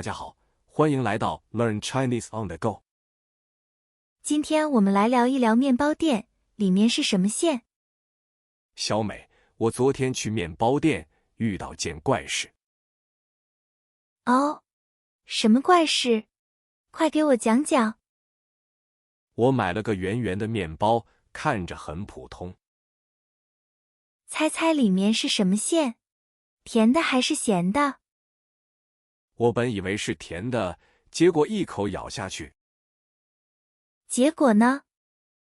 家好，欢迎来到 Learn Chinese on the Go。今天我们来聊一聊面包店，里面是什么馅？小美，我昨天去面包店遇到件怪事。哦，什么怪事？快给我讲讲。我买了个圆圆的面包，看着很普通。猜猜里面是什么馅？甜的还是咸的？我本以为是甜的，结果一口咬下去。结果呢？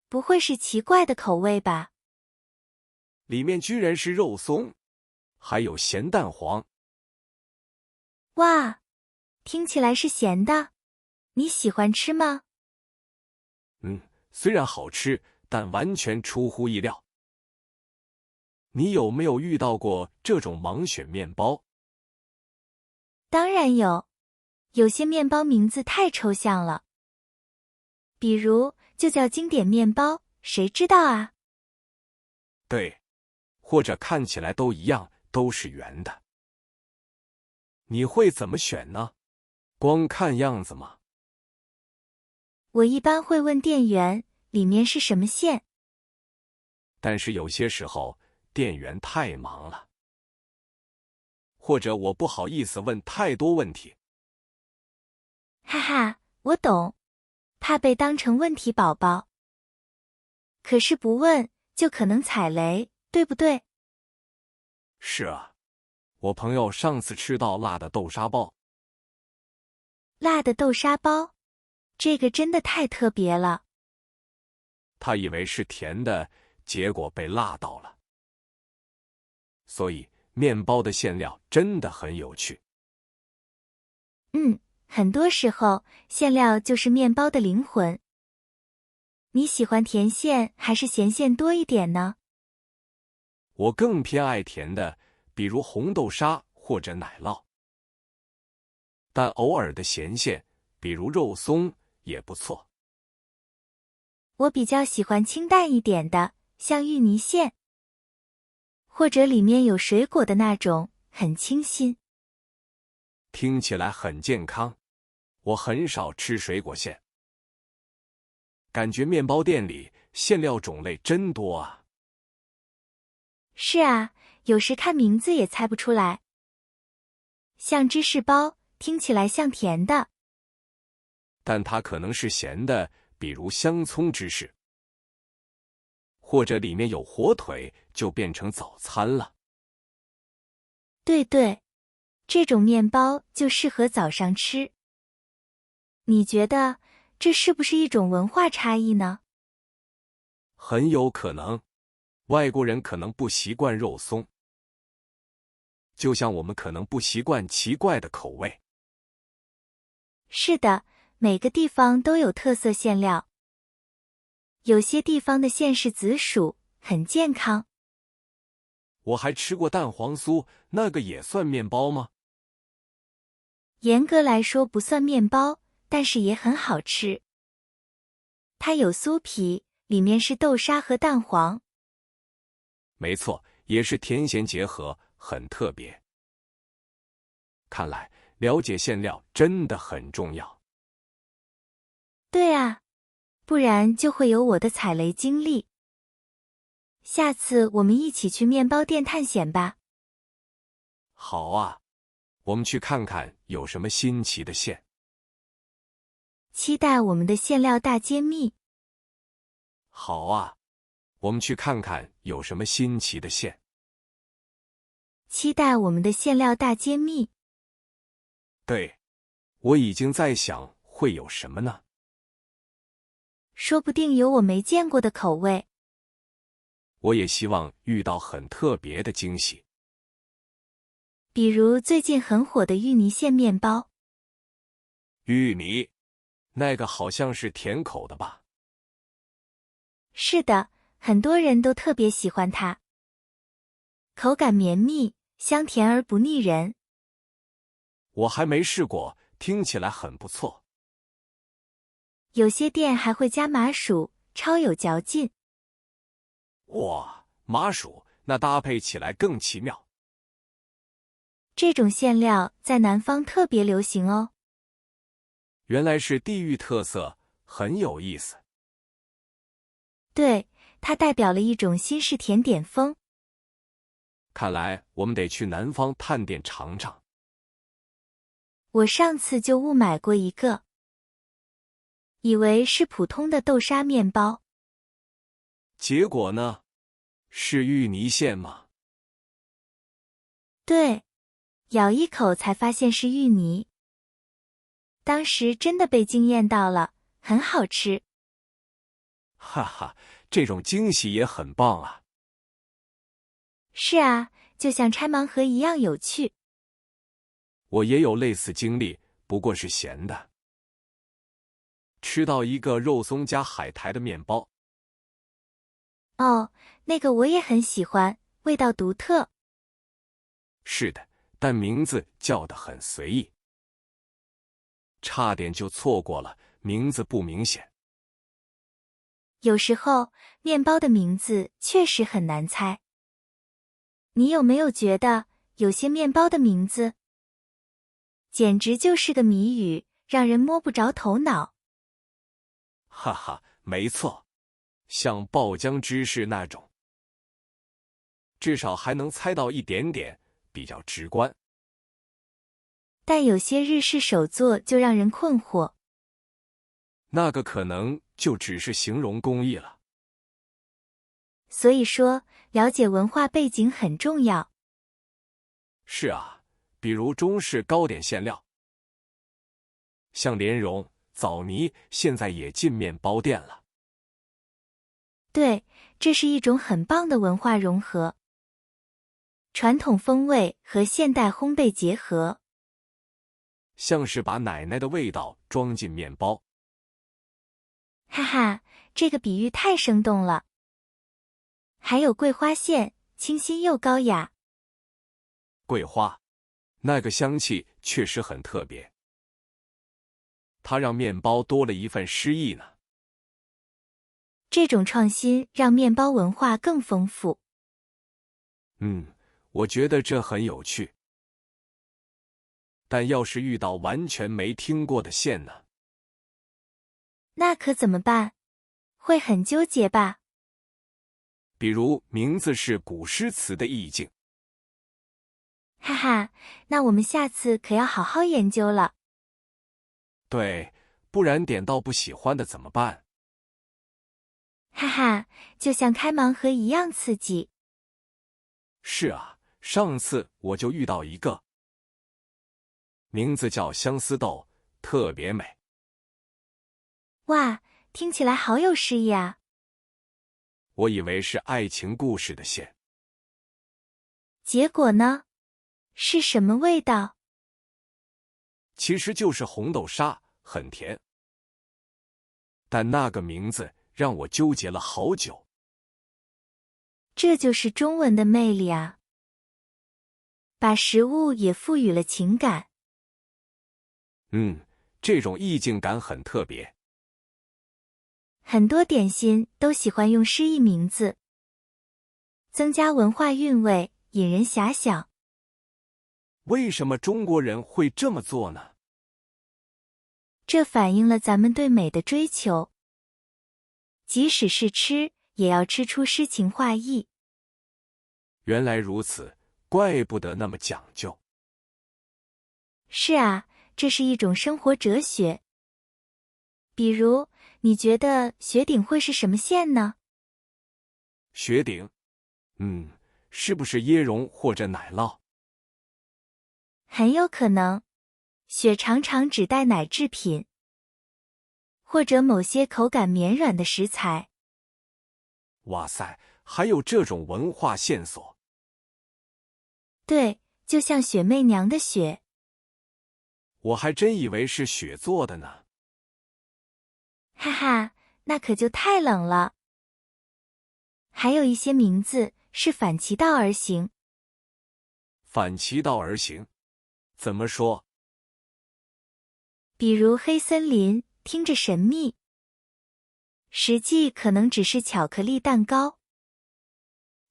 不会是奇怪的口味吧？里面居然是肉松，还有咸蛋黄。哇，听起来是咸的。你喜欢吃吗？虽然好吃，但完全出乎意料。你有没有遇到过这种盲选面包？当然有，有些面包名字太抽象了。比如，就叫经典面包，谁知道啊？对，或者看起来都一样，都是圆的。你会怎么选呢？光看样子吗？我一般会问店员，里面是什么馅？但是有些时候，店员太忙了，或者我不好意思问太多问题。哈哈，我懂，怕被当成问题宝宝。可是不问，就可能踩雷，对不对？是啊，我朋友上次吃到辣的豆沙包。辣的豆沙包，这个真的太特别了。他以为是甜的，结果被辣到了。所以，面包的馅料真的很有趣。很多时候，馅料就是面包的灵魂。你喜欢甜馅还是咸馅多一点呢？我更偏爱甜的，比如红豆沙或者奶酪。但偶尔的咸馅，比如肉松也不错。我比较喜欢清淡一点的，像芋泥馅，或者里面有水果的那种，很清新。听起来很健康，我很少吃水果馅。感觉面包店里馅料种类真多啊。是啊，有时看名字也猜不出来。像芝士包，听起来像甜的，但它可能是咸的，比如香葱芝士。或者里面有火腿，就变成早餐了。对，这种面包就适合早上吃。你觉得这是不是一种文化差异呢？很有可能，外国人可能不习惯肉松，就像我们可能不习惯奇怪的口味。是的，每个地方都有特色馅料。有些地方的馅是紫薯，很健康。我还吃过蛋黄酥，那个也算面包吗？严格来说不算面包，但是也很好吃。它有酥皮，里面是豆沙和蛋黄。没错，也是甜咸结合，很特别。看来了解馅料真的很重要。对啊，不然就会有我的踩雷经历。下次我们一起去面包店探险吧。好啊，我们去看看有什么新奇的馅。期待我们的馅料大揭秘。好啊，我们去看看有什么新奇的馅。期待我们的馅料大揭秘。对，我已经在想会有什么呢？说不定有我没见过的口味。我也希望遇到很特别的惊喜。比如最近很火的芋泥馅面包。芋泥，那个好像是甜口的吧？是的，很多人都特别喜欢它。口感绵密，香甜而不腻人。我还没试过，听起来很不错。有些店还会加麻薯，超有嚼劲。哇，麻薯，那搭配起来更奇妙。这种馅料在南方特别流行哦。原来是地域特色，很有意思。对，它代表了一种新式甜点风。看来我们得去南方探店尝尝。我上次就误买过一个，以为是普通的豆沙面包。结果呢？是芋泥馅吗？对，咬一口才发现是芋泥。当时真的被惊艳到了，很好吃。哈哈，这种惊喜也很棒啊。是啊，就像拆盲盒一样有趣。我也有类似经历，不过是咸的。吃到一个肉松加海苔的面包。哦，那个我也很喜欢，味道独特。是的，但名字叫得很随意，差点就错过了，名字不明显。有时候，面包的名字确实很难猜。你有没有觉得，有些面包的名字简直就是个谜语，让人摸不着头脑？哈哈，没错，像爆浆芝士那种，至少还能猜到一点点，比较直观。但有些日式手作就让人困惑。那个可能就只是形容工艺了。所以说，了解文化背景很重要。是啊，比如中式糕点馅料，像莲蓉、枣泥，现在也进面包店了。对，这是一种很棒的文化融合，传统风味和现代烘焙结合，像是把奶奶的味道装进面包。哈哈，这个比喻太生动了。还有桂花馅，清新又高雅。桂花，那个香气确实很特别，它让面包多了一份诗意呢。这种创新让面包文化更丰富。我觉得这很有趣。但要是遇到完全没听过的馅呢？那可怎么办？会很纠结吧？比如名字是古诗词的意境。哈哈，那我们下次可要好好研究了。对，不然点到不喜欢的怎么办？哈哈，就像开盲盒一样刺激。是啊，上次我就遇到一个，名字叫相思豆，特别美。哇，听起来好有诗意啊！我以为是爱情故事的馅，结果呢？是什么味道？其实就是红豆沙，很甜。但那个名字让我纠结了好久。这就是中文的魅力啊！把食物也赋予了情感。这种意境感很特别。很多点心都喜欢用诗意名字，增加文化韵味，引人遐想。为什么中国人会这么做呢？这反映了咱们对美的追求。即使是吃，也要吃出诗情画意。原来如此，怪不得那么讲究。是啊，这是一种生活哲学。比如，你觉得雪顶会是什么馅呢？雪顶，是不是椰蓉或者奶酪？很有可能，雪常常指代奶制品，或者某些口感绵软的食材。哇塞，还有这种文化线索。对，就像雪媚娘的雪。我还真以为是雪做的呢。哈哈，那可就太冷了。还有一些名字是反其道而行。反其道而行，怎么说？比如黑森林，听着神秘，实际可能只是巧克力蛋糕。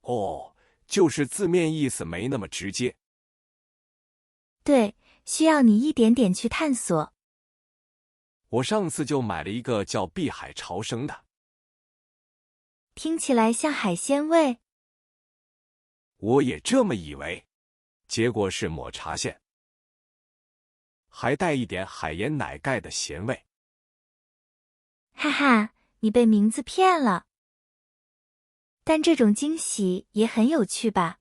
哦，就是字面意思没那么直接。对，需要你一点点去探索。我上次就买了一个叫碧海潮生的，听起来像海鲜味。我也这么以为，结果是抹茶馅，还带一点海盐奶盖的咸味。哈哈，你被名字骗了。但这种惊喜也很有趣吧？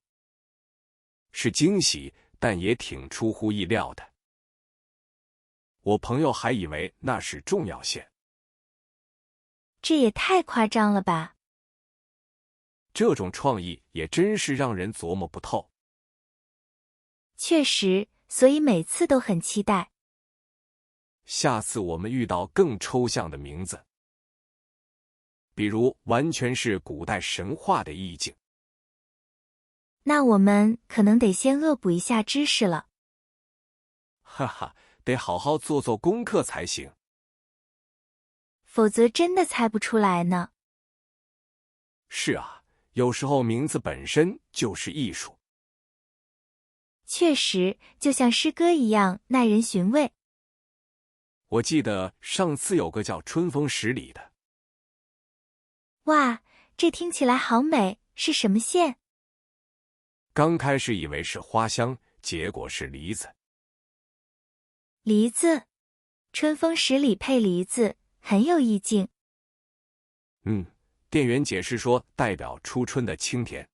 是惊喜，但也挺出乎意料的。我朋友还以为那是重要馅。这也太夸张了吧！这种创意也真是让人琢磨不透。确实，所以每次都很期待。下次我们遇到更抽象的名字，比如完全是古代神话的意境，那我们可能得先恶补一下知识了。哈哈，得好好做做功课才行，否则真的猜不出来呢。是啊，有时候名字本身就是艺术。确实，就像诗歌一样耐人寻味。我记得上次有个叫春风十里的。哇，这听起来好美，是什么馅？刚开始以为是花香，结果是梨子。梨子，春风十里配梨子，很有意境。店员解释说代表初春的清甜。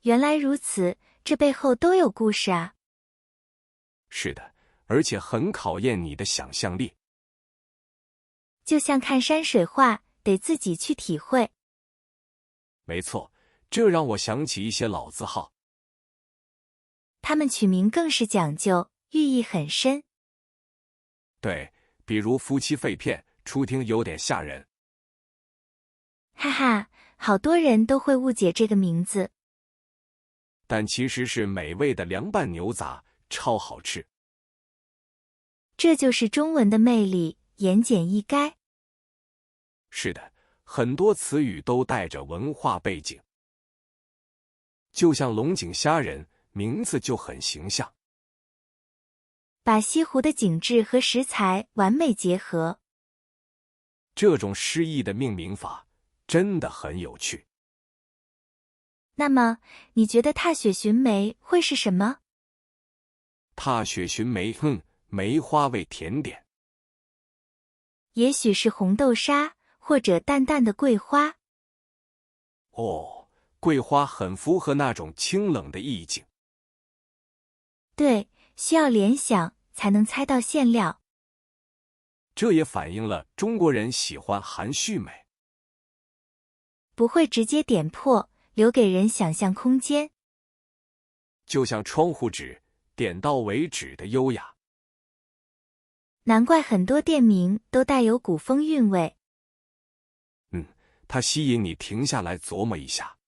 原来如此，这背后都有故事啊。是的，而且很考验你的想象力。就像看山水画，得自己去体会。没错，这让我想起一些老字号。他们取名更是讲究，寓意很深。对，比如夫妻肺片，初听有点吓人。哈哈，好多人都会误解这个名字。但其实是美味的凉拌牛杂，超好吃。这就是中文的魅力，言简意赅。是的，很多词语都带着文化背景。就像龙井虾仁，名字就很形象，把西湖的景致和食材完美结合。这种诗意的命名法真的很有趣。那么，你觉得踏雪寻梅会是什么？踏雪寻梅，梅花味甜点。也许是红豆沙，或者淡淡的桂花。哦，桂花很符合那种清冷的意境。对，需要联想才能猜到馅料。这也反映了中国人喜欢含蓄美，不会直接点破，留给人想象空间。就像窗户纸，点到为止的优雅。难怪很多店名都带有古风韵味。它吸引你停下来琢磨一下。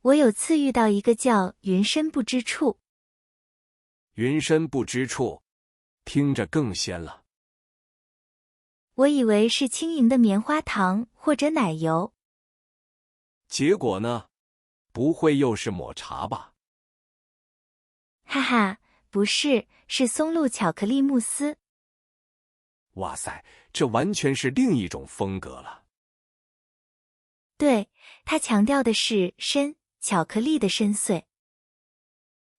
我有次遇到一个叫云深不知处。云深不知处，听着更鲜了。我以为是轻盈的棉花糖或者奶油。结果呢？不会又是抹茶吧？哈哈，不是，是松露巧克力慕斯。哇塞，这完全是另一种风格了。对，它强调的是深，巧克力的深邃。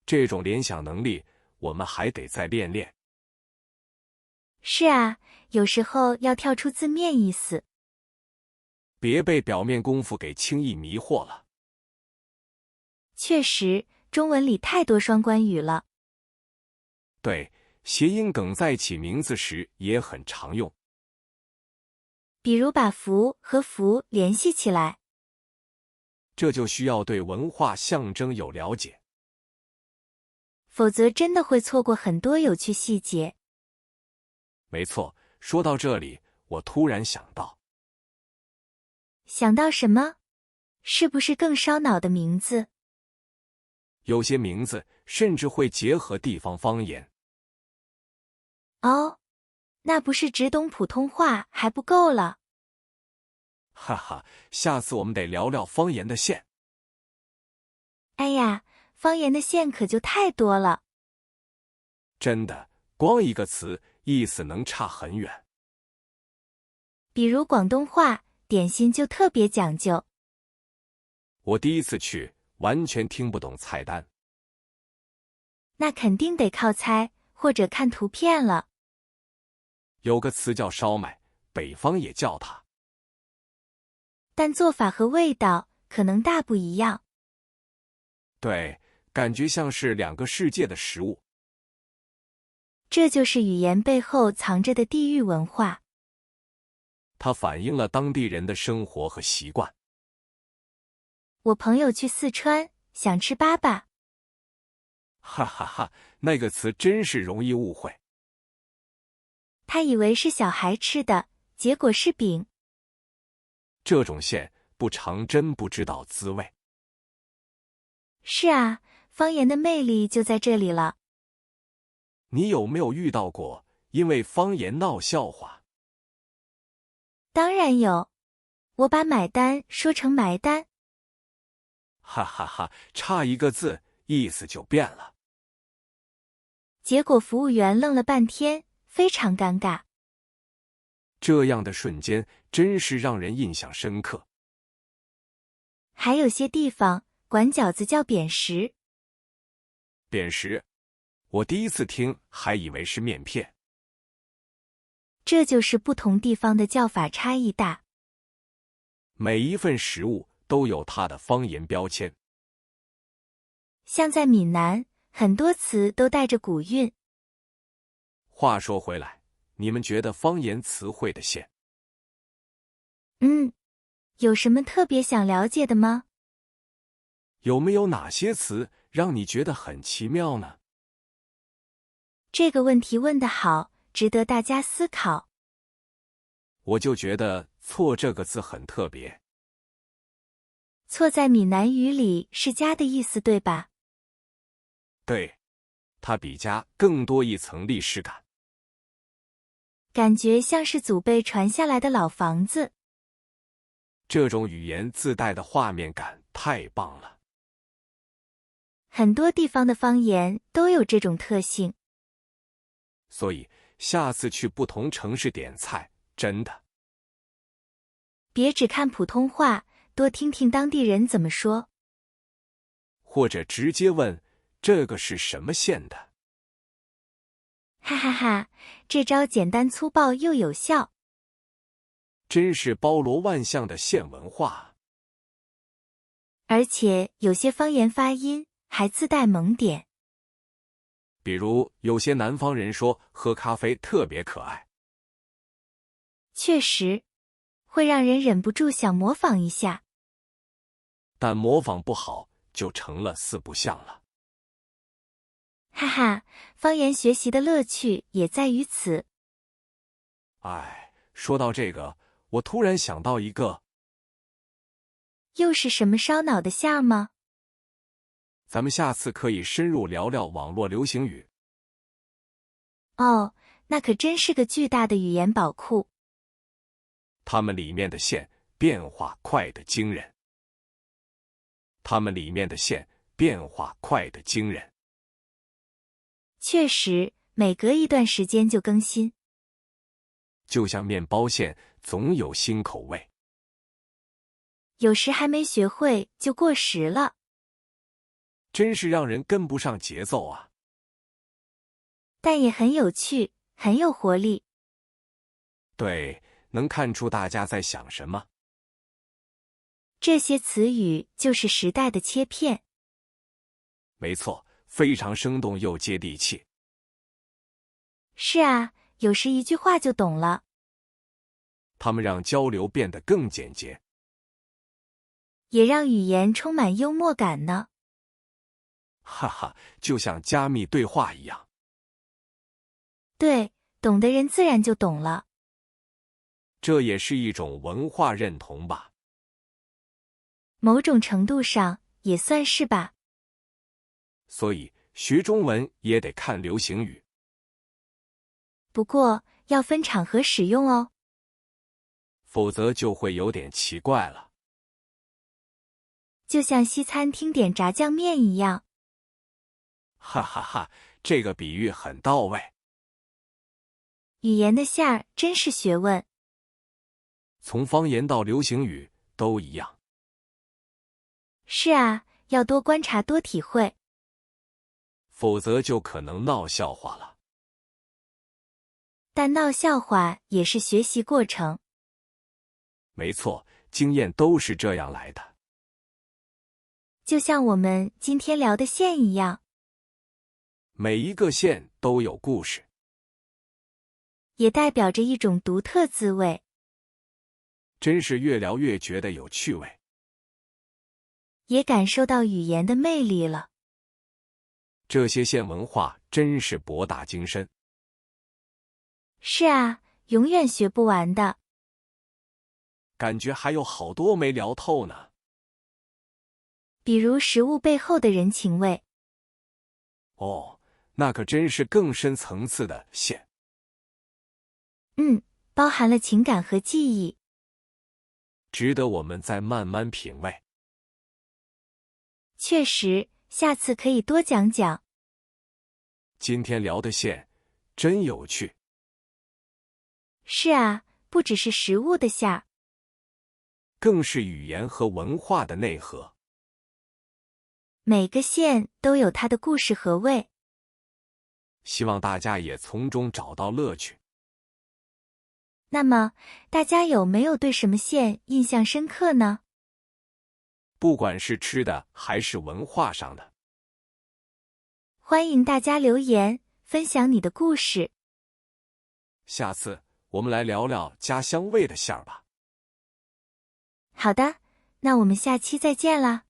这种联想能力，我们还得再练练。是啊，有时候要跳出字面意思。别被表面功夫给轻易迷惑了。确实，中文里太多双关语了。对，谐音梗在起名字时也很常用。比如把福和福联系起来。这就需要对文化象征有了解，否则真的会错过很多有趣细节。没错，说到这里，我突然想到。想到什么？是不是更烧脑的名字？有些名字甚至会结合地方方言。哦，那不是只懂普通话还不够了。哈哈，下次我们得聊聊方言的馅。哎呀，方言的馅可就太多了。真的，光一个词意思能差很远。比如广东话，点心就特别讲究。我第一次去，完全听不懂菜单。那肯定得靠猜，或者看图片了。有个词叫烧麦，北方也叫它，但做法和味道可能大不一样。对，感觉像是两个世界的食物。这就是语言背后藏着的地域文化。它反映了当地人的生活和习惯。我朋友去四川，想吃粑粑。哈哈哈，那个词真是容易误会。他以为是小孩吃的，结果是饼。这种馅不尝真不知道滋味。是啊，方言的魅力就在这里了。你有没有遇到过因为方言闹笑话？当然有，我把买单说成埋单。哈哈哈，差一个字，意思就变了。结果服务员愣了半天，非常尴尬。这样的瞬间真是让人印象深刻。还有些地方管饺子叫扁食。扁食，我第一次听还以为是面片。这就是不同地方的叫法差异大。每一份食物都有它的方言标签。像在闽南，很多词都带着古韵。话说回来，你们觉得方言词汇的线？有什么特别想了解的吗？有没有哪些词让你觉得很奇妙呢？这个问题问得好，值得大家思考。我就觉得“错”这个字很特别。错在闽南语里是家的意思，对吧？对，它比家更多一层历史感。感觉像是祖辈传下来的老房子。这种语言自带的画面感太棒了。很多地方的方言都有这种特性。所以下次去不同城市点菜，真的别只看普通话，多听听当地人怎么说。或者直接问这个是什么县的。哈哈哈，这招简单粗暴又有效。真是包罗万象的县文化。而且有些方言发音还自带萌点。比如有些南方人说喝咖啡特别可爱。确实，会让人忍不住想模仿一下。但模仿不好，就成了四不像了。哈哈，方言学习的乐趣也在于此。哎，说到这个，我突然想到一个。又是什么烧脑的馅儿吗？咱们下次可以深入聊聊网络流行语。哦，那可真是个巨大的语言宝库。它们里面的线变化快得惊人。它们里面的线变化快得惊人。确实，每隔一段时间就更新。就像面包馅总有新口味。有时还没学会就过时了。真是让人跟不上节奏啊。但也很有趣，很有活力。对，能看出大家在想什么。这些词语就是时代的切片。没错，非常生动又接地气。是啊，有时一句话就懂了。他们让交流变得更简洁，也让语言充满幽默感呢。哈哈，就像加密对话一样。对，懂的人自然就懂了。这也是一种文化认同吧。某种程度上也算是吧。所以学中文也得看流行语。不过要分场合使用哦。否则就会有点奇怪了。就像西餐厅点炸酱面一样。哈哈哈，这个比喻很到位。语言的线儿真是学问。从方言到流行语都一样。是啊，要多观察多体会，否则就可能闹笑话了。但闹笑话也是学习过程。没错，经验都是这样来的。就像我们今天聊的线一样，每一个线都有故事，也代表着一种独特滋味。真是越聊越觉得有趣味，也感受到语言的魅力了。这些线文化真是博大精深。是啊，永远学不完的。感觉还有好多没聊透呢。比如食物背后的人情味。哦，那可真是更深层次的线。包含了情感和记忆，值得我们再慢慢品味。确实，下次可以多讲讲。今天聊的线真有趣。是啊，不只是食物的馅儿，更是语言和文化的内核。每个线都有它的故事和味。希望大家也从中找到乐趣。那么，大家有没有对什么线印象深刻呢？不管是吃的还是文化上的，欢迎大家留言，分享你的故事。下次我们来聊聊家乡味的馅儿吧。好的，那我们下期再见啦。